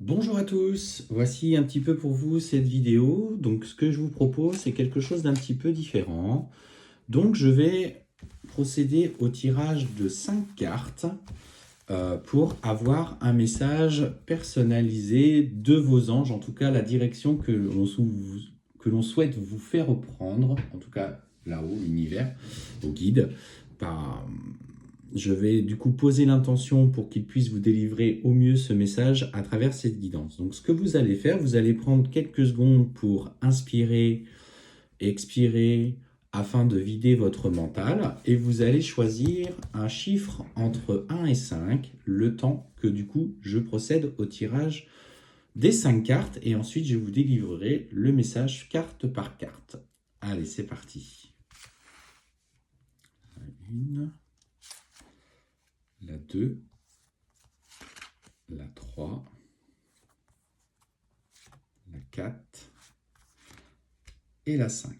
Bonjour à tous, voici un petit peu pour vous cette vidéo. Donc ce que je vous propose, c'est quelque chose d'un petit peu différent. Donc je vais procéder au tirage de 5 cartes pour avoir un message personnalisé de vos anges, en tout cas la direction que l'on souhaite vous faire reprendre, en tout cas là-haut, l'univers, au guide. Par, je vais du coup poser l'intention pour qu'il puisse vous délivrer au mieux ce message à travers cette guidance. Donc ce que vous allez faire, vous allez prendre quelques secondes pour inspirer, expirer, afin de vider votre mental, et vous allez choisir un chiffre entre 1 et 5, le temps que du coup je procède au tirage des 5 cartes, et ensuite je vous délivrerai le message carte par carte. Allez, c'est parti. La 1, la 2, la 3, la 4 et la 5.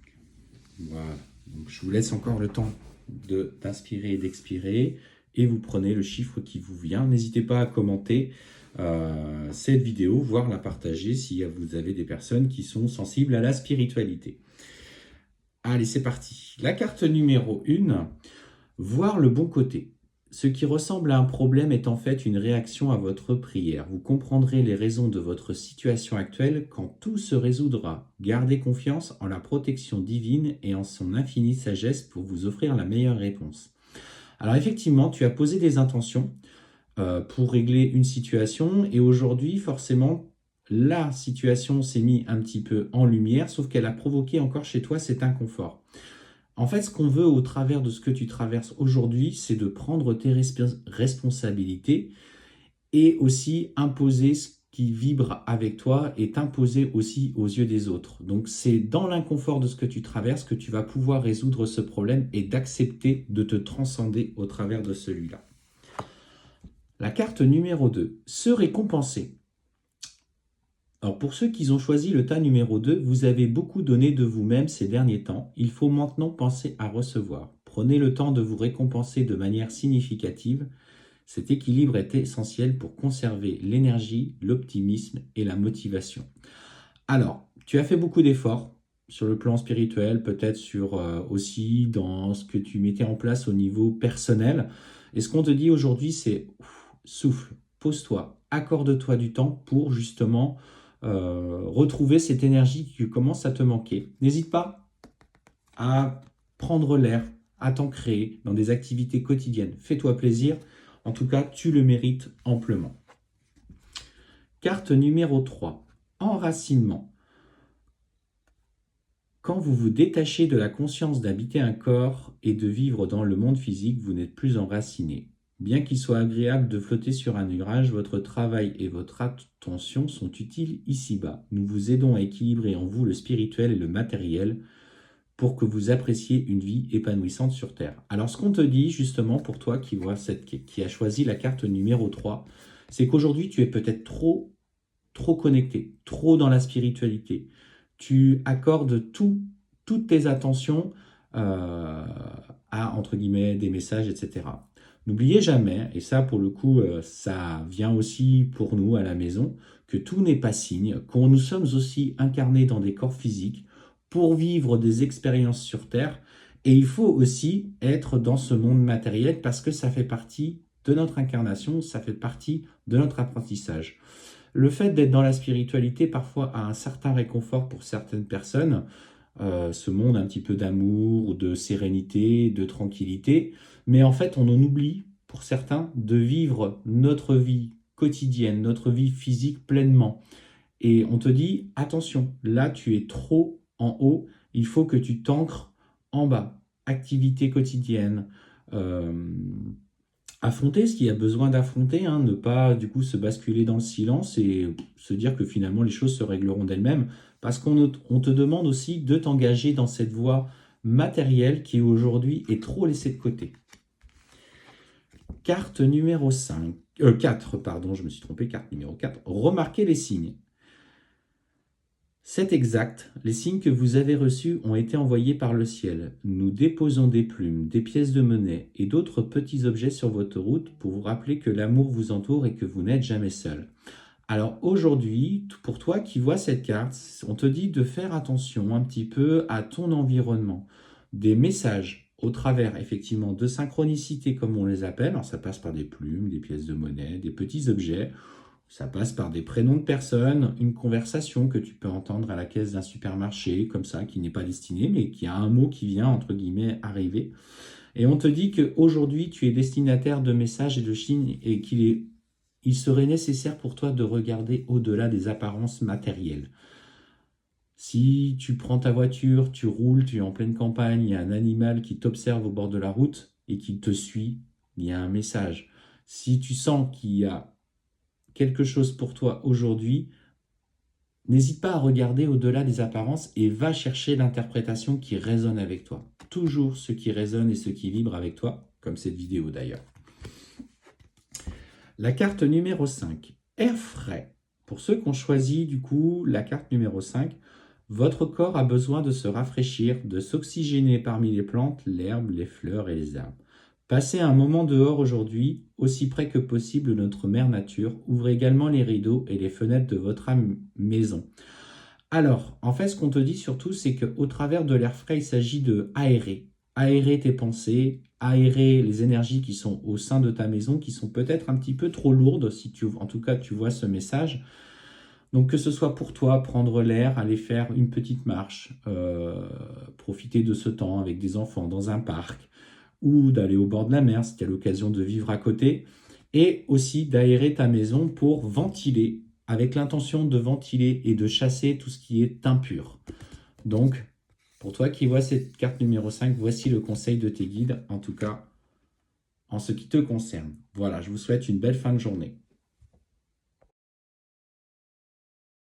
Voilà, donc je vous laisse encore le temps d'inspirer et d'expirer, et vous prenez le chiffre qui vous vient. N'hésitez pas à commenter cette vidéo, voire la partager si vous avez des personnes qui sont sensibles à la spiritualité. Allez, c'est parti. La carte numéro 1, voir le bon côté. Ce qui ressemble à un problème est en fait une réaction à votre prière. Vous comprendrez les raisons de votre situation actuelle quand tout se résoudra. Gardez confiance en la protection divine et en son infinie sagesse pour vous offrir la meilleure réponse. Alors effectivement, tu as posé des intentions pour régler une situation, et aujourd'hui, forcément, la situation s'est mise un petit peu en lumière, sauf qu'elle a provoqué encore chez toi cet inconfort. En fait, ce qu'on veut au travers de ce que tu traverses aujourd'hui, c'est de prendre tes responsabilités et aussi imposer ce qui vibre avec toi et t'imposer aussi aux yeux des autres. Donc, c'est dans l'inconfort de ce que tu traverses que tu vas pouvoir résoudre ce problème et d'accepter de te transcender au travers de celui-là. La carte numéro 2, se récompenser. Alors pour ceux qui ont choisi le tas numéro 2, vous avez beaucoup donné de vous-même ces derniers temps. Il faut maintenant penser à recevoir. Prenez le temps de vous récompenser de manière significative. Cet équilibre est essentiel pour conserver l'énergie, l'optimisme et la motivation. Alors, tu as fait beaucoup d'efforts sur le plan spirituel, peut-être sur aussi dans ce que tu mettais en place au niveau personnel. Et ce qu'on te dit aujourd'hui, c'est souffle, pose-toi, accorde-toi du temps pour justement retrouver cette énergie qui commence à te manquer. N'hésite pas à prendre l'air, à t'ancrer dans des activités quotidiennes. Fais-toi plaisir. En tout cas, tu le mérites amplement. Carte numéro 3. Enracinement. Quand vous vous détachez de la conscience d'habiter un corps et de vivre dans le monde physique, vous n'êtes plus enraciné. Bien qu'il soit agréable de flotter sur un nuage, votre travail et votre attention sont utiles ici-bas. Nous vous aidons à équilibrer en vous le spirituel et le matériel pour que vous appréciez une vie épanouissante sur Terre. Alors ce qu'on te dit justement pour toi qui a choisi la carte numéro 3, c'est qu'aujourd'hui tu es peut-être trop connecté, trop dans la spiritualité. Tu accordes toutes tes attentions à, entre guillemets, des messages, etc. N'oubliez jamais, et ça pour le coup, ça vient aussi pour nous à la maison, que tout n'est pas signe, qu'on nous sommes aussi incarnés dans des corps physiques pour vivre des expériences sur Terre, et il faut aussi être dans ce monde matériel parce que ça fait partie de notre incarnation, ça fait partie de notre apprentissage. Le fait d'être dans la spiritualité parfois a un certain réconfort pour certaines personnes, ce monde un petit peu d'amour, de sérénité, de tranquillité, mais en fait on en oublie pour certains de vivre notre vie quotidienne, notre vie physique pleinement. Et on te dit, attention, là tu es trop en haut, il faut que tu t'ancres en bas. Activité quotidienne, affronter ce qu'il y a besoin d'affronter, hein, ne pas du coup se basculer dans le silence et se dire que finalement les choses se régleront d'elles-mêmes, parce on te demande aussi de t'engager dans cette voie matérielle qui aujourd'hui est trop laissée de côté. Carte numéro 4, pardon, je me suis trompé, carte numéro 4, remarquez les signes. C'est exact, les signes que vous avez reçus ont été envoyés par le ciel. Nous déposons des plumes, des pièces de monnaie et d'autres petits objets sur votre route pour vous rappeler que l'amour vous entoure et que vous n'êtes jamais seul. Alors aujourd'hui, pour toi qui vois cette carte, on te dit de faire attention un petit peu à ton environnement. Des messages au travers effectivement de synchronicité comme on les appelle. Alors ça passe par des plumes, des pièces de monnaie, des petits objets. Ça passe par des prénoms de personnes, une conversation que tu peux entendre à la caisse d'un supermarché, comme ça, qui n'est pas destinée, mais qui a un mot qui vient, entre guillemets, arriver. Et on te dit qu'aujourd'hui, tu es destinataire de messages et de signes et il serait nécessaire pour toi de regarder au-delà des apparences matérielles. Si tu prends ta voiture, tu roules, tu es en pleine campagne, il y a un animal qui t'observe au bord de la route et qui te suit, il y a un message. Si tu sens qu'il y a quelque chose pour toi aujourd'hui, n'hésite pas à regarder au-delà des apparences et va chercher l'interprétation qui résonne avec toi. Toujours ce qui résonne et ce qui vibre avec toi, comme cette vidéo d'ailleurs. La carte numéro 5, air frais. Pour ceux qui ont choisi du coup la carte numéro 5, votre corps a besoin de se rafraîchir, de s'oxygéner parmi les plantes, l'herbe, les fleurs et les arbres. Passez un moment dehors aujourd'hui, aussi près que possible de notre mère nature. Ouvrez également les rideaux et les fenêtres de votre maison. Alors, en fait, ce qu'on te dit surtout, c'est qu'au travers de l'air frais, il s'agit de aérer. Aérer tes pensées, aérer les énergies qui sont au sein de ta maison, qui sont peut-être un petit peu trop lourdes, si en tout cas tu vois ce message. Donc que ce soit pour toi, prendre l'air, aller faire une petite marche, profiter de ce temps avec des enfants dans un parc, ou d'aller au bord de la mer si tu as l'occasion de vivre à côté, et aussi d'aérer ta maison pour ventiler, avec l'intention de ventiler et de chasser tout ce qui est impur. Donc, pour toi qui vois cette carte numéro 5, voici le conseil de tes guides, en tout cas en ce qui te concerne. Voilà, je vous souhaite une belle fin de journée.